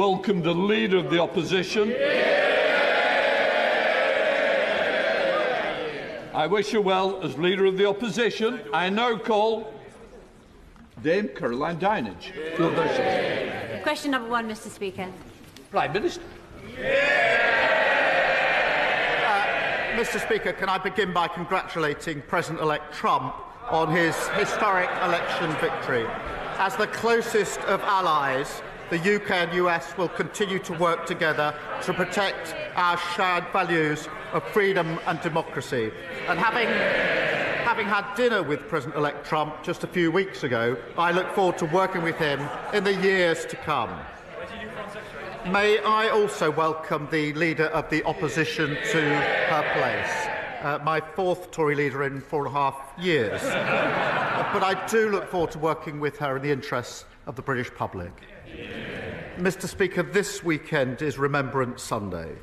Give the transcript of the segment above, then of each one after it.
welcome the Leader of the Opposition. I wish her well as Leader of the Opposition. I now call Dame Caroline Dinenage. Question number 1, Mr. Speaker. Prime Minister. Mr. Speaker, can I begin by congratulating President-elect Trump on his historic election victory. As the closest of allies, the UK and US will continue to work together to protect our shared values of freedom and democracy. And having had dinner with President-elect Trump just a few weeks ago, I look forward to working with him in the years to come. May I also welcome the Leader of the Opposition to her place, my 4th Tory leader in 4.5 years. But I do look forward to working with her in the interests of the British public. Mr. Speaker, this weekend is Remembrance Sunday,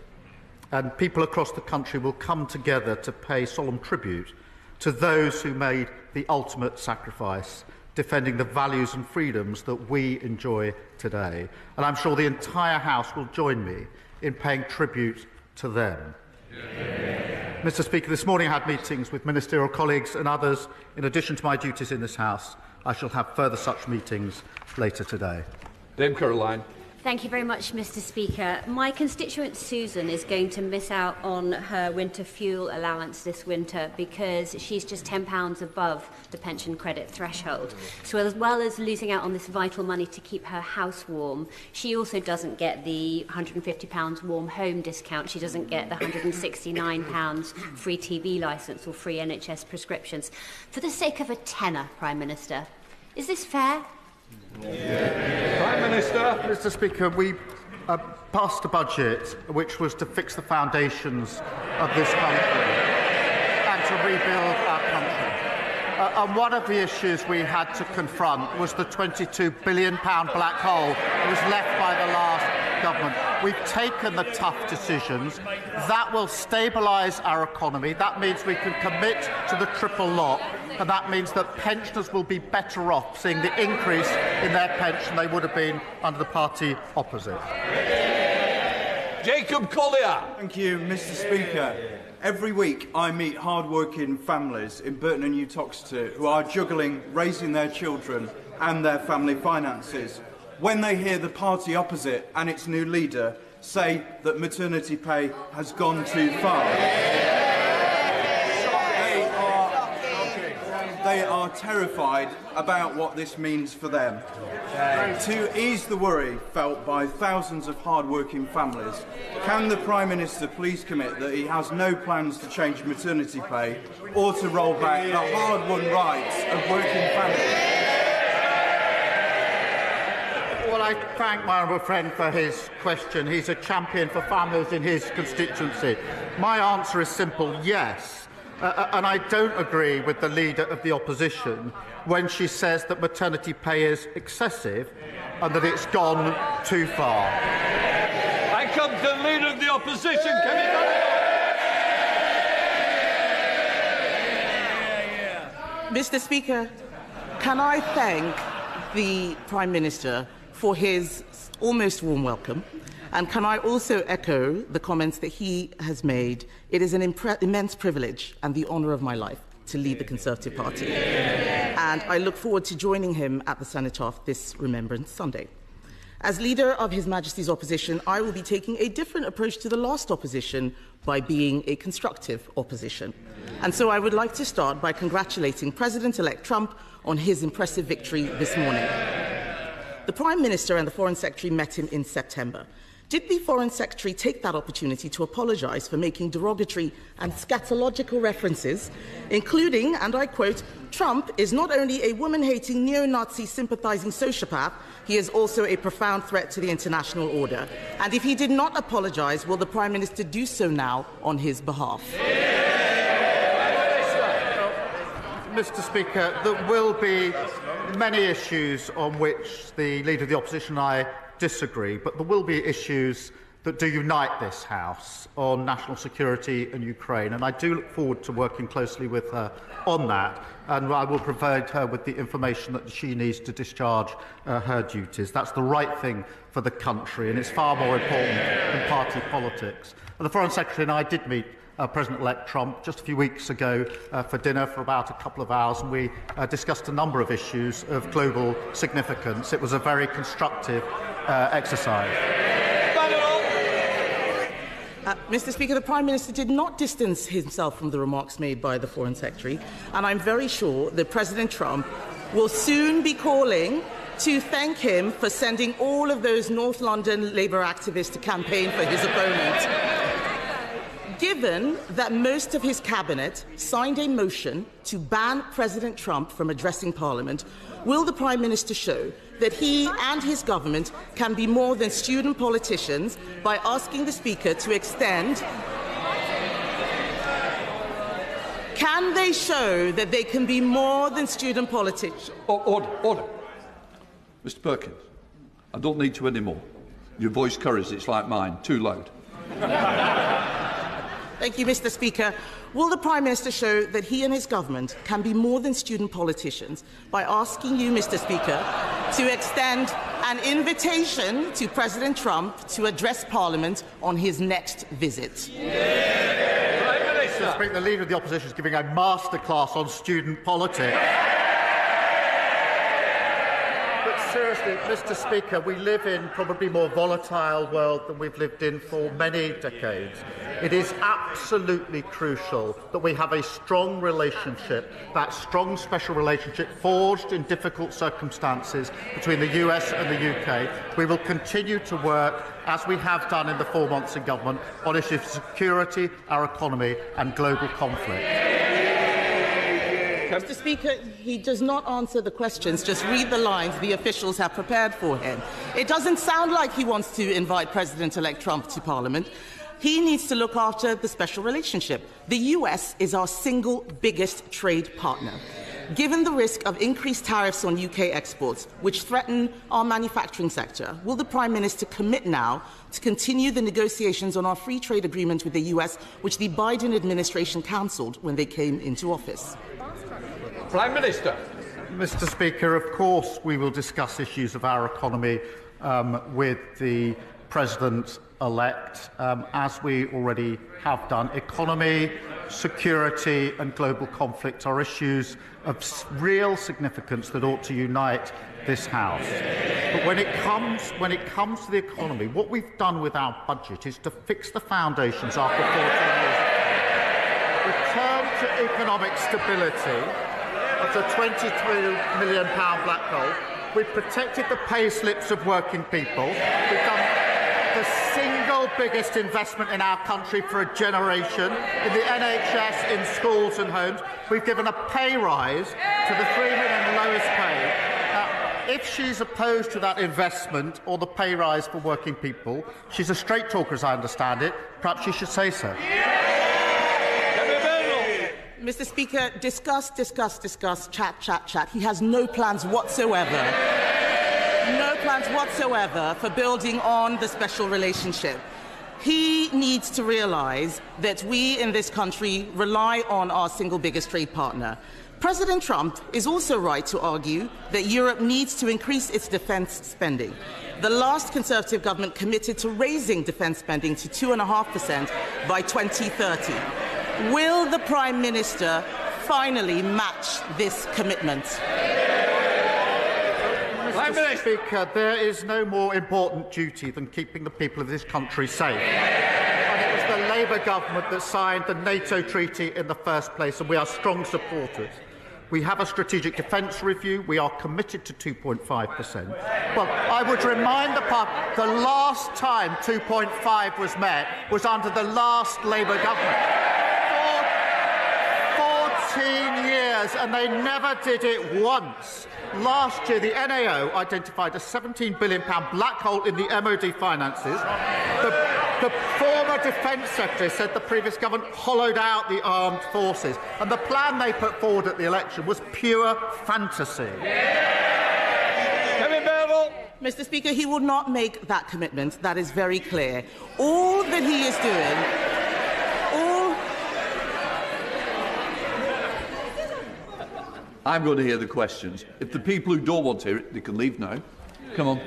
and people across the country will come together to pay solemn tribute to those who made the ultimate sacrifice, defending the values and freedoms that we enjoy today. And I'm sure the entire House will join me in paying tribute to them. Mr. Speaker, this morning I had meetings with ministerial colleagues and others. In addition to my duties in this House, I shall have further such meetings later today. Dame Caroline. Thank you very much, Mr. Speaker. My constituent Susan is going to miss out on her winter fuel allowance this winter because she's just £10 above the pension credit threshold. So as well as losing out on this vital money to keep her house warm, she also doesn't get the £150 warm home discount. She doesn't get the £169 free TV licence or free NHS prescriptions. For the sake of a tenner, Prime Minister, is this fair? Prime Minister. Mr. Speaker, we passed a budget which was to fix the foundations of this country and to rebuild our country. And one of the issues we had to confront was the £22 billion black hole that was left by the last government. We've taken the tough decisions. That will stabilise our economy. That means we can commit to the triple lock. And that means that pensioners will be better off seeing the increase in their pension they would have been under the party opposite. Jacob Collier. Thank you, Mr. Speaker. Every week I meet hard-working families in Burton and Uttoxeter who are juggling raising their children and their family finances when they hear the party opposite and its new leader say that maternity pay has gone too far. They are terrified about what this means for them. To ease the worry felt by thousands of hard-working families, can the Prime Minister please commit that he has no plans to change maternity pay or to roll back the hard-won rights of working families? Well, I thank my honourable friend for his question. He's a champion for families in his constituency. My answer is simple, yes. And I don't agree with the Leader of the Opposition when she says that maternity pay is excessive and that it's gone too far. I come to the Leader of the Opposition. Mr. Speaker, can I thank the Prime Minister for his almost warm welcome? And can I also echo the comments that he has made? It is an immense privilege and the honour of my life to lead the Conservative Party. And I look forward to joining him at the Cenotaph this Remembrance Sunday. As Leader of His Majesty's Opposition, I will be taking a different approach to the last opposition by being a constructive opposition. And so I would like to start by congratulating President-elect Trump on his impressive victory this morning. The Prime Minister and the Foreign Secretary met him in September. Did the Foreign Secretary take that opportunity to apologise for making derogatory and scatological references, including, and I quote, Trump is not only a woman-hating, neo-Nazi sympathising sociopath, he is also a profound threat to the international order. And if he did not apologise, will the Prime Minister do so now on his behalf? Mr. Speaker, there will be many issues on which the Leader of the Opposition and I disagree, but there will be issues that do unite this House on national security and Ukraine, and I do look forward to working closely with her on that, and I will provide her with the information that she needs to discharge her duties. That's the right thing for the country, and it's far more important than party politics. And the Foreign Secretary and I did meet President-elect Trump just a few weeks ago for dinner for about a couple of hours, and we discussed a number of issues of global significance. It was a very constructive exercise. Mr. Speaker, the Prime Minister did not distance himself from the remarks made by the Foreign Secretary, and I'm very sure that President Trump will soon be calling to thank him for sending all of those North London Labour activists to campaign for his opponent. Given that most of his cabinet signed a motion to ban President Trump from addressing Parliament, will the Prime Minister show that he and his government can be more than student politicians by asking the Speaker to extend? Can they show that they can be more than student politicians? Order. Mr Perkins, I don't need to anymore. Your voice curries, it's like mine, too loud. Thank you, Mr. Speaker. Will the Prime Minister show that he and his government can be more than student politicians by asking you, Mr. Speaker, to extend an invitation to President Trump to address Parliament on his next visit? Prime Minister. Speaker, the Leader of the Opposition is giving a masterclass on student politics. Seriously, Mr. Speaker, we live in probably a more volatile world than we've lived in for many decades. It is absolutely crucial that we have a strong relationship, that strong special relationship forged in difficult circumstances between the US and the UK. We will continue to work, as we have done in the 4 months in government, on issues of security, our economy and global conflict. Mr. Speaker, he does not answer the questions, just read the lines the officials have prepared for him. It doesn't sound like he wants to invite President-elect Trump to Parliament. He needs to look after the special relationship. The US is our single biggest trade partner. Given the risk of increased tariffs on UK exports, which threaten our manufacturing sector, will the Prime Minister commit now to continue the negotiations on our free trade agreement with the US, which the Biden administration cancelled when they came into office? Prime Minister. Mr. Speaker, of course we will discuss issues of our economy with the President-elect, as we already have done. Economy, security and global conflict are issues of real significance that ought to unite this House. But when it comes to the economy, what we've done with our budget is to fix the foundations after 14 years. Return to economic stability. That's a £23 million black hole. We've protected the pay slips of working people. We've done the single biggest investment in our country for a generation in the NHS, in schools and homes. We've given a pay rise to the 3 million lowest paid. If she's opposed to that investment or the pay rise for working people, she's a straight talker as I understand it. Perhaps she should say so. Mr. Speaker, discuss, chat. He has no plans whatsoever. No plans whatsoever for building on the special relationship. He needs to realise that we in this country rely on our single biggest trade partner. President Trump is also right to argue that Europe needs to increase its defence spending. The last Conservative government committed to raising defence spending to 2.5% by 2030. Will the Prime Minister finally match this commitment? Mr. Speaker, there is no more important duty than keeping the people of this country safe. And it was the Labour government that signed the NATO treaty in the first place, and we are strong supporters. We have a strategic defence review. We are committed to 2.5%. Well, I would remind the last time 2.5 was met was under the last Labour government. 14 years, and they never did it once. Last year, the NAO identified a £17 billion black hole in the MOD finances. The former Defence Secretary said the previous government hollowed out the armed forces, and the plan they put forward at the election was pure fantasy. Mr. Mr. Speaker, he will not make that commitment. That is very clear. All that he is doing, I'm going to hear the questions. If the people who don't want to hear it, they can leave now. Come on.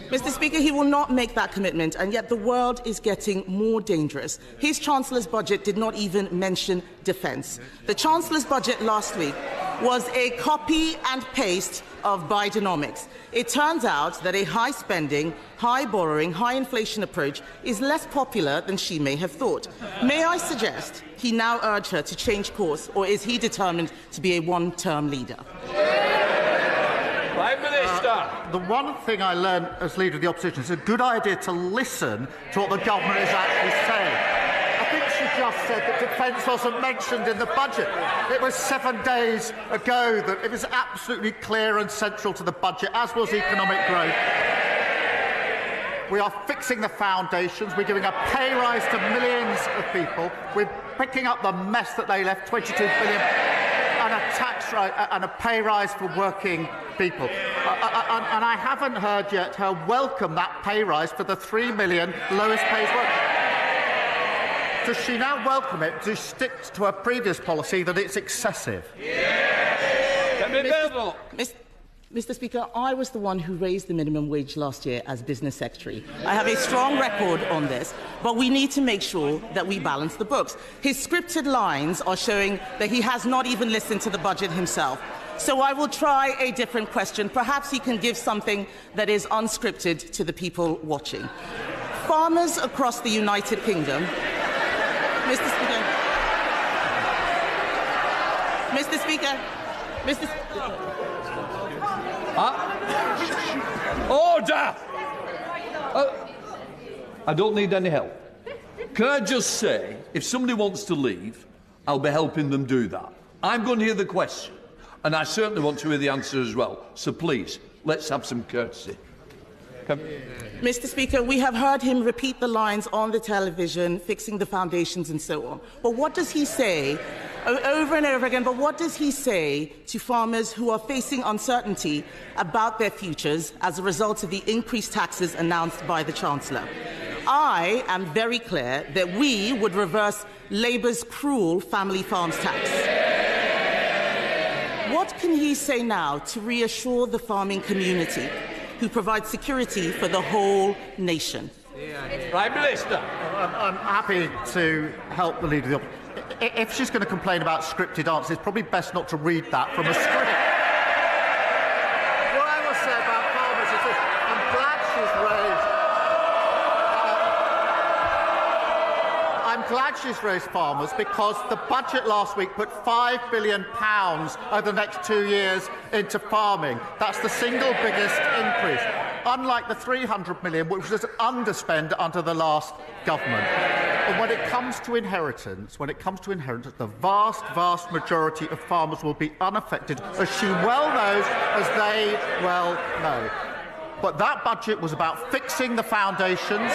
Mr. Speaker, he will not make that commitment, and yet the world is getting more dangerous. His Chancellor's budget did not even mention defence. The Chancellor's budget last week was a copy and paste of Bidenomics. It turns out that a high spending, high borrowing, high inflation approach is less popular than she may have thought. May I suggest he now urge her to change course, or is he determined to be a one-term leader? Prime Minister. The one thing I learned as Leader of the Opposition is it's a good idea to listen to what the government is actually saying. I think she just said that defence wasn't mentioned in the budget. It was 7 days ago that it was absolutely clear and central to the budget, as was economic growth. We are fixing the foundations. We're giving a pay rise to millions of people. We're picking up the mess that they left, 22 billion, and a tax rise and a pay rise for working people. And I haven't heard yet her welcome that pay rise for the 3 million lowest paid workers. Does she now welcome it? Does she stick to her previous policy that it's excessive? Mr. Speaker, I was the one who raised the minimum wage last year as Business Secretary. I have a strong record on this, but we need to make sure that we balance the books. His scripted lines are showing that he has not even listened to the budget himself. So I will try a different question. Perhaps he can give something that is unscripted to the people watching. Farmers across the United Kingdom... Mr. Speaker. Order! I don't need any help. Can I just say, if somebody wants to leave, I'll be helping them do that. I'm going to hear the question, and I certainly want to hear the answer as well. So please, let's have some courtesy. Mr. Speaker, we have heard him repeat the lines on the television, fixing the foundations and so on. But what does he say, over and over again, but what does he say to farmers who are facing uncertainty about their futures as a result of the increased taxes announced by the Chancellor? I am very clear that we would reverse Labour's cruel family farms tax. What can he say now to reassure the farming community, who provide security for the whole nation? Prime Minister. I'm happy to help the Leader of the Opposition. If she's going to complain about scripted answers, it's probably best not to read that from a script. What I will say about farmers is this. I'm glad she's raised farmers, because the budget last week put £5 billion over the next 2 years into farming. That's the single biggest increase, unlike the £300 million, which was an underspend under the last government. And when it comes to inheritance, the vast majority of farmers will be unaffected, as she well knows, as they well know. But that budget was about fixing the foundations,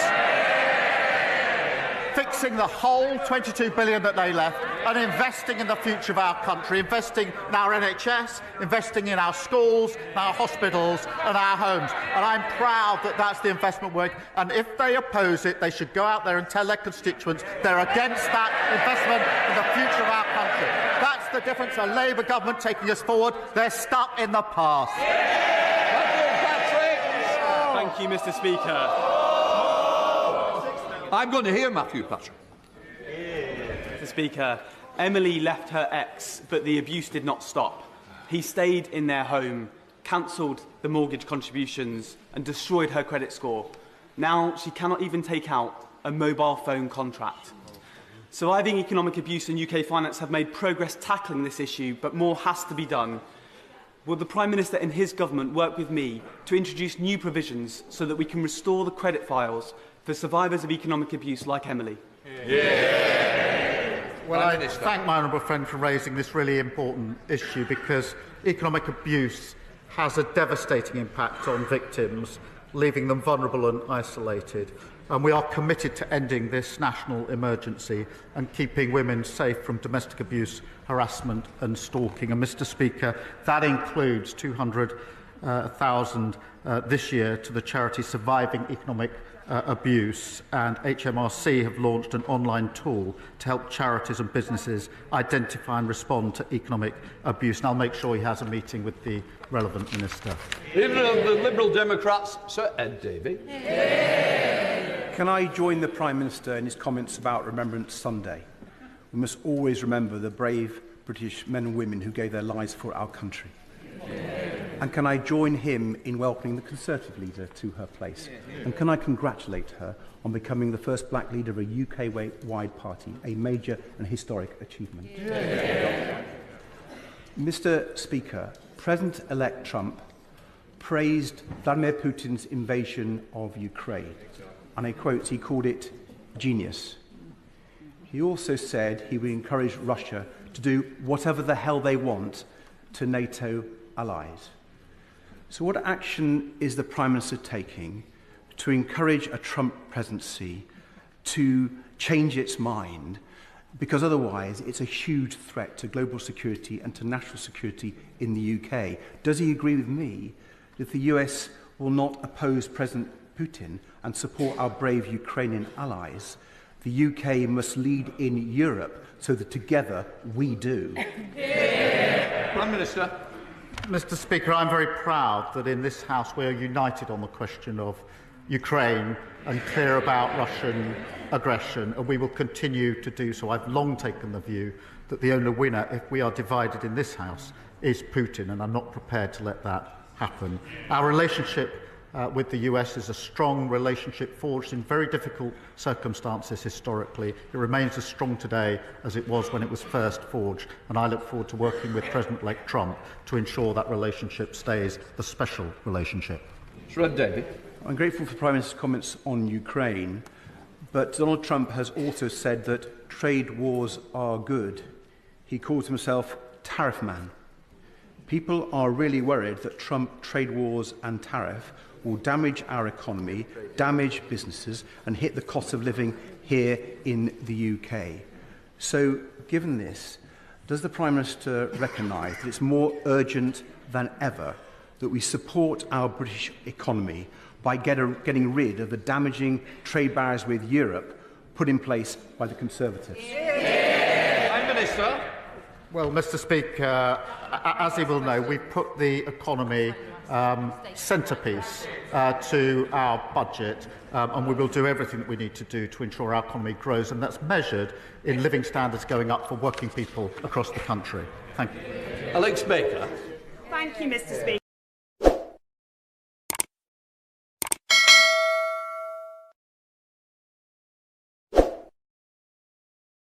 fixing the whole 22 billion that they left, and investing in the future of our country, investing in our NHS, investing in our schools, our hospitals and our homes. And I'm proud that that's the investment work. And if they oppose it, they should go out there and tell their constituents they're against that investment in the future of our country. That's the difference. A Labour government taking us forward. They're stuck in the past. Thank you, Mr. Speaker. I'm going to hear Matthew Patrick. Mr. Speaker, Emily left her ex, but the abuse did not stop. He stayed in their home, cancelled the mortgage contributions and destroyed her credit score. Now she cannot even take out a mobile phone contract. Surviving economic abuse and UK finance have made progress tackling this issue, but more has to be done. Will the Prime Minister and his government work with me to introduce new provisions so that we can restore the credit files for survivors of economic abuse like Emily? Well, I thank my honourable friend for raising this really important issue, because economic abuse has a devastating impact on victims, leaving them vulnerable and isolated. And we are committed to ending this national emergency and keeping women safe from domestic abuse, harassment and stalking. And, Mr. Speaker, that includes £200 1,000 this year to the charity Surviving Economic Abuse, and HMRC have launched an online tool to help charities and businesses identify and respond to economic abuse. And I'll make sure he has a meeting with the relevant minister. Leader of the Liberal Democrats, Sir Ed Davey. Can I join the Prime Minister in his comments about Remembrance Sunday? We must always remember the brave British men and women who gave their lives for our country. And can I join him in welcoming the Conservative leader to her place? And can I congratulate her on becoming the first black leader of a UK-wide party, a major and historic achievement? Mr. Speaker, President-elect Trump praised Vladimir Putin's invasion of Ukraine, and I quote, he called it genius. He also said he would encourage Russia to do whatever the hell they want to NATO allies. So what action is the Prime Minister taking to encourage a Trump presidency to change its mind? Because otherwise it's a huge threat to global security and to national security in the UK. Does he agree with me that the US will not oppose President Putin and support our brave Ukrainian allies? The UK must lead in Europe so that together we do. Prime Minister. Mr. Speaker, I'm very proud that in this House we are united on the question of Ukraine and clear about Russian aggression, and we will continue to do so. I've long taken the view that the only winner, if we are divided in this House, is Putin, and I'm not prepared to let that happen. Our relationship with the US is a strong relationship forged in very difficult circumstances historically. It remains as strong today as it was when it was first forged, and I look forward to working with President-elect Trump to ensure that relationship stays the special relationship. Sir Ed Davey. I'm grateful for the Prime Minister's comments on Ukraine, but Donald Trump has also said that trade wars are good. He calls himself tariff man. People are really worried that Trump trade wars and tariff will damage our economy, damage businesses, and hit the cost of living here in the UK. So, given this, does the Prime Minister recognise that it's more urgent than ever that we support our British economy by getting rid of the damaging trade barriers with Europe put in place by the Conservatives? Prime Minister. Well, Mr. Speaker, as he will know, we've put the economy centrepiece to our budget, and we will do everything that we need to do to ensure our economy grows, and that's measured in living standards going up for working people across the country. Thank you. Alex Baker. Thank you, Mr. Speaker.